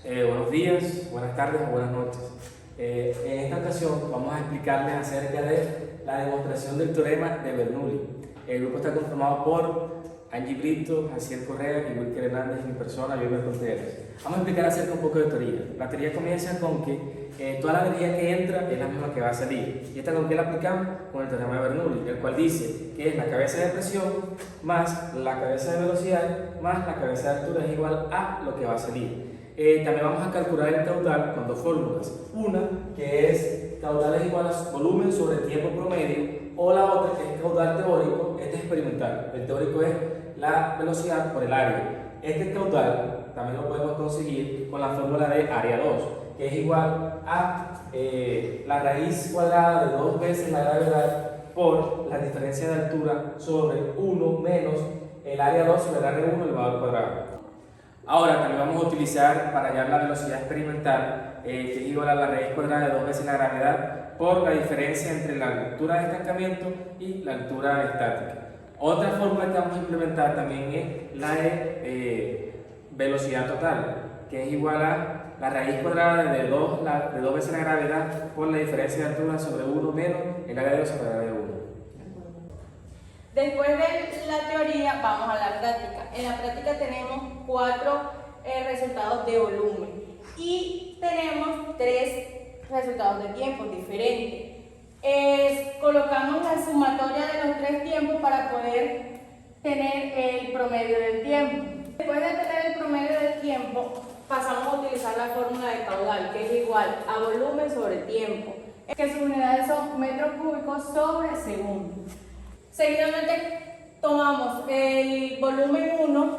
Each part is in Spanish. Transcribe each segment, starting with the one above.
Buenos días, buenas tardes o buenas noches. En esta ocasión vamos a explicarles acerca de la demostración del teorema de Bernoulli. El grupo está conformado por Angie Brito, Jaciel Correa y Wilker Hernández y mi persona, Wilmer Contreras. Vamos a explicar acerca un poco de teoría. La teoría comienza con que toda la energía que entra es la misma que va a salir. ¿Y esta con qué la aplicamos? Con el teorema de Bernoulli, el cual dice que es la cabeza de presión más la cabeza de velocidad más la cabeza de altura es igual a lo que va a salir. También vamos a calcular el caudal con dos fórmulas. Una que es caudal es igual a volumen sobre tiempo promedio, o la otra que es caudal teórico, este es experimental. El teórico es la velocidad por el área. Este caudal también lo podemos conseguir con la fórmula de área 2, que es igual a la raíz cuadrada de 2 veces la gravedad por la diferencia de altura sobre 1 menos el área 2 sobre el área 1 elevado al cuadrado. Ahora también vamos a utilizar para hallar la velocidad experimental, que es igual a la raíz cuadrada de 2 veces la gravedad por la diferencia entre la altura de estancamiento y la altura estática. Otra fórmula que vamos a implementar también es la de velocidad total, que es igual a la raíz cuadrada de 2 veces la gravedad por la diferencia de altura sobre 1 menos el área 2 sobre el área 1. Después de la teoría vamos a la práctica. En la práctica tenemos 4 resultados de volumen y tenemos 3 resultados de tiempo diferentes. Colocamos la sumatoria de los 3 tiempos para poder tener el promedio del tiempo. Después de tener el promedio del tiempo, pasamos a utilizar la fórmula de caudal, que es igual a volumen sobre tiempo, que sus unidades son metros cúbicos sobre segundo. Seguidamente tomamos el volumen 1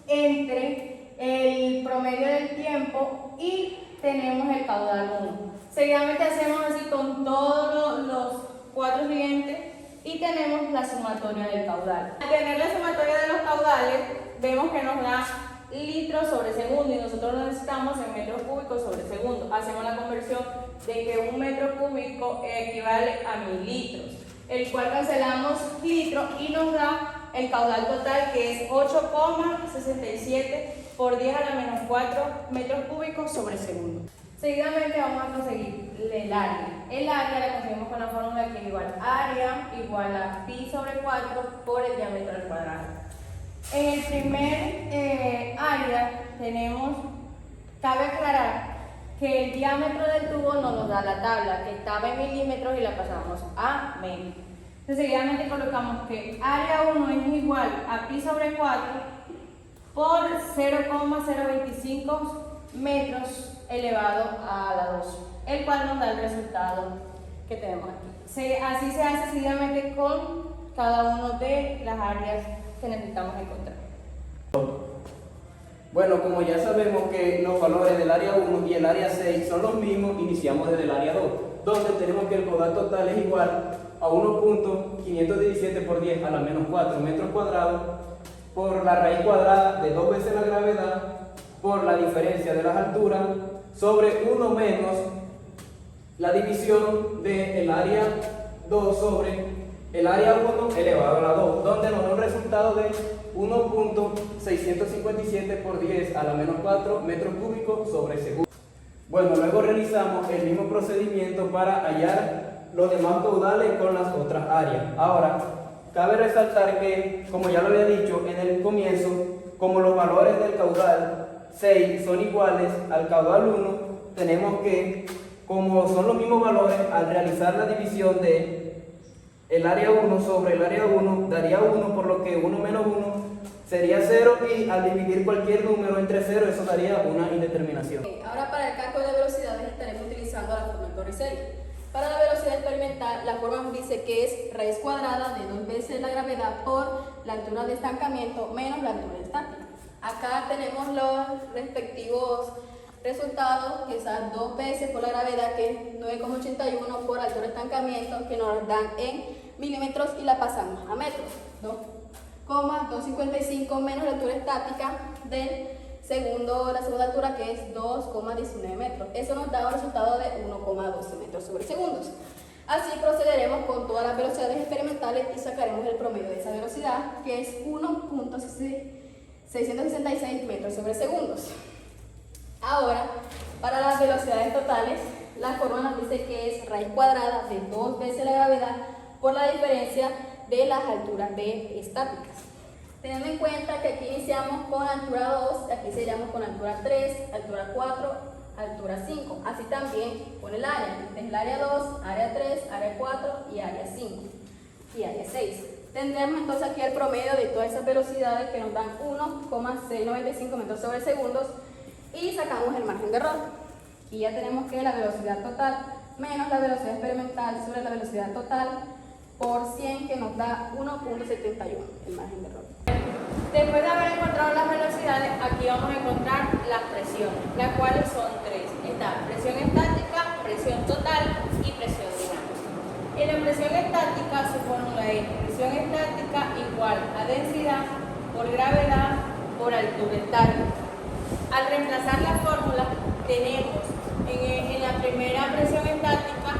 entre el promedio del tiempo y tenemos el caudal 1. Seguidamente hacemos así con todos los 4 siguientes y tenemos la sumatoria del caudal. Al tener la sumatoria de los caudales, vemos que nos da litros sobre segundo y nosotros lo necesitamos en metros cúbicos sobre segundo. Hacemos la conversión de que un metro cúbico equivale a 1000 litros, el cual cancelamos litros y nos da el caudal total, que es 8,67 por 10 a la menos 4 metros cúbicos sobre segundo. Seguidamente vamos a conseguir el área. El área la conseguimos con la fórmula que es igual a área igual a pi sobre 4 por el diámetro al cuadrado. En el primer área cabe aclarar que el diámetro del tubo no nos da la tabla, que estaba en milímetros y la pasamos a metros. Entonces, seguidamente colocamos que área 1 es igual a pi sobre 4 por 0,025 metros elevado a la 2, el cual nos da el resultado que tenemos aquí. Así se hace seguidamente con cada una de las áreas que necesitamos encontrar. Bueno, como ya sabemos que los valores del área 1 y el área 6 son los mismos, iniciamos desde el área 2, donde tenemos que el caudal total es igual a 1.517 por 10 a la menos 4 metros cuadrados por la raíz cuadrada de 2 veces la gravedad por la diferencia de las alturas sobre 1 menos la división del área 2 sobre el área 1 elevado a la 2, donde nos da un resultado de 1.657 por 10 a la menos 4 metros cúbicos sobre segundo. Bueno, luego realizamos el mismo procedimiento para hallar los demás caudales con las otras áreas. Ahora, cabe resaltar que, como ya lo había dicho en el comienzo, como los valores del caudal 6 son iguales al caudal 1, tenemos que, como son los mismos valores, al realizar la división de el área 1 sobre el área 1, daría 1, por lo que 1 menos 1 sería 0 y al dividir cualquier número entre 0, eso daría una indeterminación. Ahora para el cálculo de velocidades estaremos utilizando la fórmula de Torricelli. Para la velocidad experimental, la fórmula nos dice que es raíz cuadrada de 2 veces la gravedad por la altura de estancamiento menos la altura estática. Acá tenemos los respectivos resultados, que son 2 veces por la gravedad, que es 9,81 por altura de estancamiento, que nos dan en milímetros y la pasamos a metros. 2,255 menos la altura estática del la segunda altura, que es 2,19 metros. Eso nos da un resultado de 1,12 metros sobre segundos. Así procederemos con todas las velocidades experimentales y sacaremos el promedio de esa velocidad, que es 1.666 metros sobre segundos. Ahora, para las velocidades totales, la fórmula nos dice que es raíz cuadrada de 2 veces la gravedad por la diferencia de las alturas B estáticas. Teniendo en cuenta que aquí iniciamos con altura 2, aquí seguiríamos con altura 3, altura 4, altura 5. Así también con el área. Este es el área 2, área 3, área 4 y área 5 y área 6. Tendremos entonces aquí el promedio de todas esas velocidades que nos dan 1,695 metros sobre segundos y sacamos el margen de error. Y ya tenemos que la velocidad total menos la velocidad experimental sobre la velocidad total por 100 que nos da 1,71 el margen de error. Después de haber encontrado las velocidades, aquí vamos a encontrar las presiones, las cuales son tres. Está presión estática, presión total y presión dinámica. En la presión estática su fórmula es presión estática igual a densidad por gravedad por altura estática. Al reemplazar la fórmula tenemos en la primera presión estática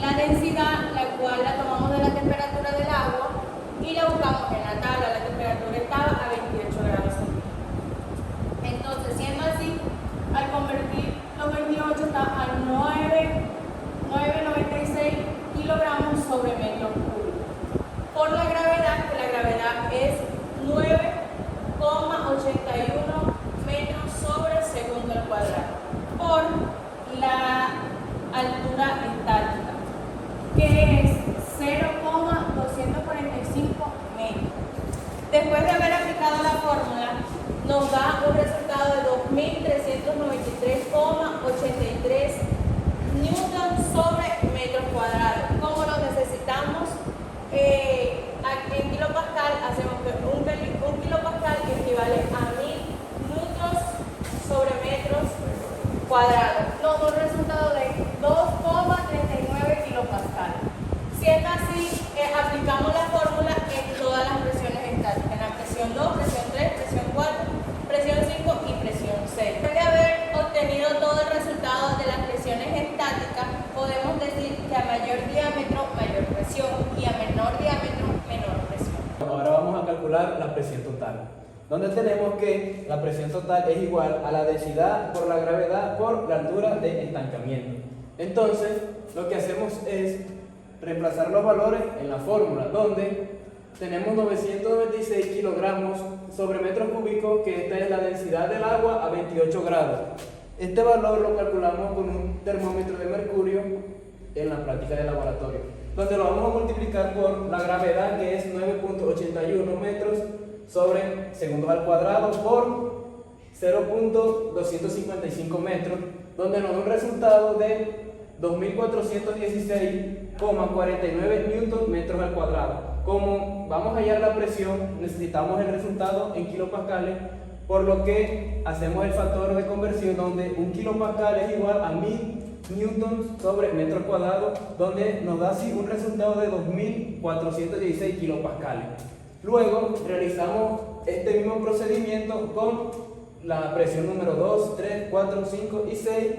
la densidad, la cual la tomamos de la temperatura del agua y la buscamos en la tabla. La temperatura estaba a 28 grados centígrados. Entonces, siendo así, al convertir los 28 está a 9,96 kilogramos sobre metro cúbico. Por la gravedad, que la gravedad es 9,81 metros sobre segundo al cuadrado. Por la altura estática, que es 0,245 metros. Después de haber aplicado la fórmula, nos da un resultado de 2.393,83 newton sobre metros cuadrados. Como lo necesitamos en kilopascal, hacemos que un kilopascal equivale a 1000 newtons sobre metros cuadrados. Nos da un resultado de 2,39 kilopascal. Siendo así, aplicamos la fórmula en todas las presiones estáticas, en la presión 2, presión 3, presión 4, presión 5 y presión 6. Después de haber obtenido todo el resultado de las presiones estáticas, podemos decir que a mayor diámetro, mayor presión, y a menor diámetro, menor presión. Ahora vamos a calcular la presión total, donde tenemos que la presión total es igual a la densidad por la gravedad por la altura de estancamiento. Entonces, lo que hacemos es reemplazar los valores en la fórmula, donde tenemos 996 kilogramos sobre metro cúbico, que esta es la densidad del agua a 28 grados. Este valor lo calculamos con un termómetro de mercurio en la práctica de laboratorio, donde lo vamos a multiplicar por la gravedad, que es 9,81 metros sobre segundos al cuadrado por 0,255 metros, donde nos da un resultado de 2.416,49 newton metros al cuadrado. Como vamos a hallar la presión, necesitamos el resultado en kilopascales, por lo que hacemos el factor de conversión, donde un kilopascal es igual a 1000 newtons sobre metro cuadrado, donde nos da así un resultado de 2.416 kilopascales. Luego realizamos este mismo procedimiento con la presión número 2, 3, 4, 5 y 6.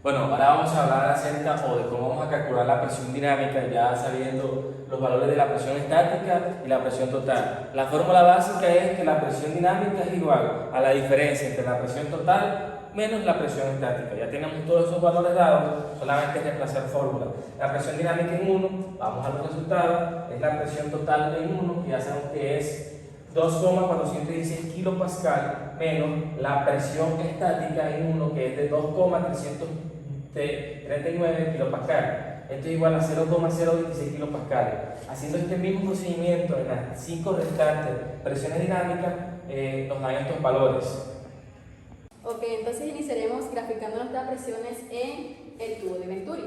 Bueno, ahora vamos a hablar acerca de cómo vamos a calcular la presión dinámica, ya sabiendo los valores de la presión estática y la presión total. La fórmula básica es que la presión dinámica es igual a la diferencia entre la presión total menos la presión estática. Ya tenemos todos esos valores dados, solamente es reemplazar fórmula. La presión dinámica en 1, vamos a los resultados, es la presión total en 1, que ya sabemos que es 2,416 kilopascal menos la presión estática en 1, que es de 2,339 kilopascal. Esto es igual a 0,026 kilopascales. Haciendo este mismo procedimiento en las 5 restantes presiones dinámicas, nos dan estos valores. Ok, entonces iniciaremos graficando nuestras presiones en el tubo de Venturi.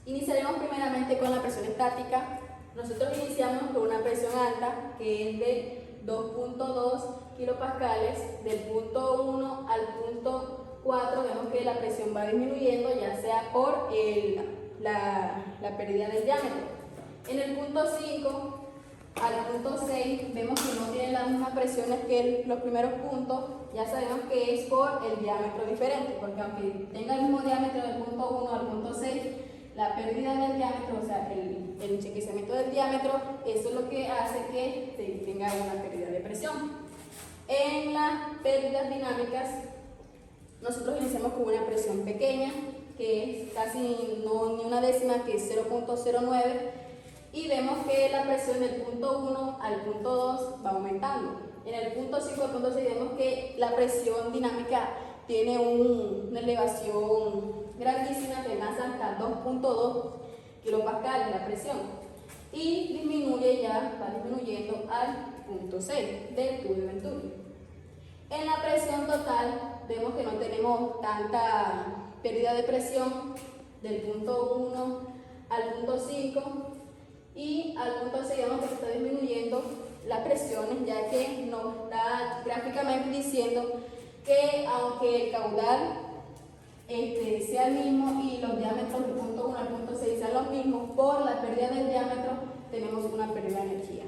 Iniciaremos primeramente con la presión estática. Nosotros iniciamos con una presión alta, que es de 2,2 kilopascales. Del punto 1 al punto 4 vemos que la presión va disminuyendo, ya sea por la pérdida del diámetro. En el punto 5 al punto 6 vemos que no tienen las mismas presiones que los primeros puntos. Ya sabemos que es por el diámetro diferente, porque aunque tenga el mismo diámetro del punto 1 al punto 6, la pérdida del diámetro, o sea, el enriquecimiento del diámetro, eso es lo que hace que se tenga una pérdida de presión. En la pérdidas dinámicas, nosotros iniciamos con una presión pequeña, que es casi no ni una décima, que es 0.09, y vemos que la presión del punto 1 al punto 2 va aumentando. En el punto 5 al punto 6 vemos que la presión dinámica tiene una elevación grandísima, que más hasta 2.2 kilopascales la presión, y disminuye ya, va disminuyendo al punto 6 del tubo de Venturi. En la presión total vemos que no tenemos tanta pérdida de presión del punto 1 al punto 5, y al punto 6 vemos que se está disminuyendo las presiones, ya que nos está gráficamente diciendo que aunque el caudal sea el mismo y los diámetros del punto 1 al punto 6 sean los mismos, por la pérdida del diámetro tenemos una pérdida de energía.